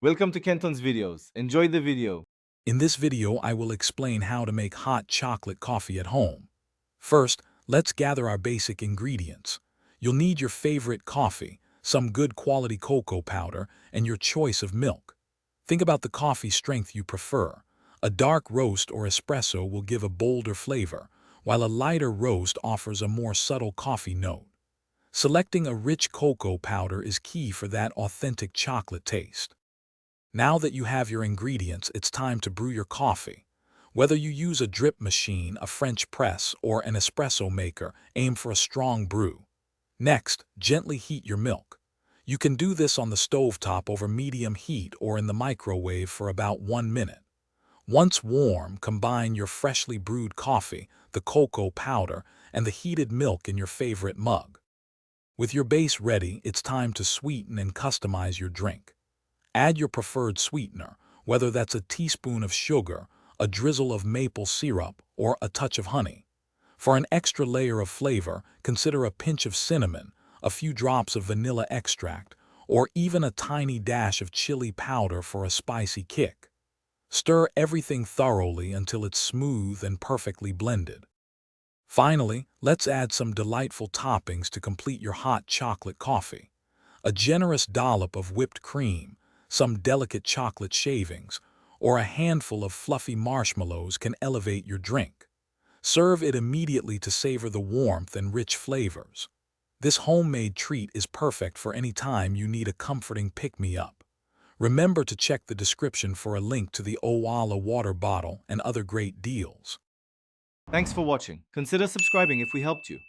Welcome to Kenton's videos. Enjoy the video. In this video, I will explain how to make hot chocolate coffee at home. First, let's gather our basic ingredients. You'll need your favorite coffee, some good quality cocoa powder, and your choice of milk. Think about the coffee strength you prefer. A dark roast or espresso will give a bolder flavor, while a lighter roast offers a more subtle coffee note. Selecting a rich cocoa powder is key for that authentic chocolate taste. Now that you have your ingredients, it's time to brew your coffee. Whether you use a drip machine, a French press, or an espresso maker, aim for a strong brew. Next, gently heat your milk. You can do this on the stovetop over medium heat or in the microwave for about 1 minute. Once warm, combine your freshly brewed coffee, the cocoa powder, and the heated milk in your favorite mug. With your base ready, it's time to sweeten and customize your drink. Add your preferred sweetener, whether that's a teaspoon of sugar, a drizzle of maple syrup, or a touch of honey. For an extra layer of flavor, consider a pinch of cinnamon, a few drops of vanilla extract, or even a tiny dash of chili powder for a spicy kick. Stir everything thoroughly until it's smooth and perfectly blended. Finally, let's add some delightful toppings to complete your hot chocolate coffee. A generous dollop of whipped cream, some delicate chocolate shavings, or a handful of fluffy marshmallows can elevate your drink. Serve it immediately to savor the warmth and rich flavors. This homemade treat is perfect for any time you need a comforting pick-me-up. Remember to check the description for a link to the Owala water bottle and other great deals. Thanks for watching. Consider subscribing if we helped you.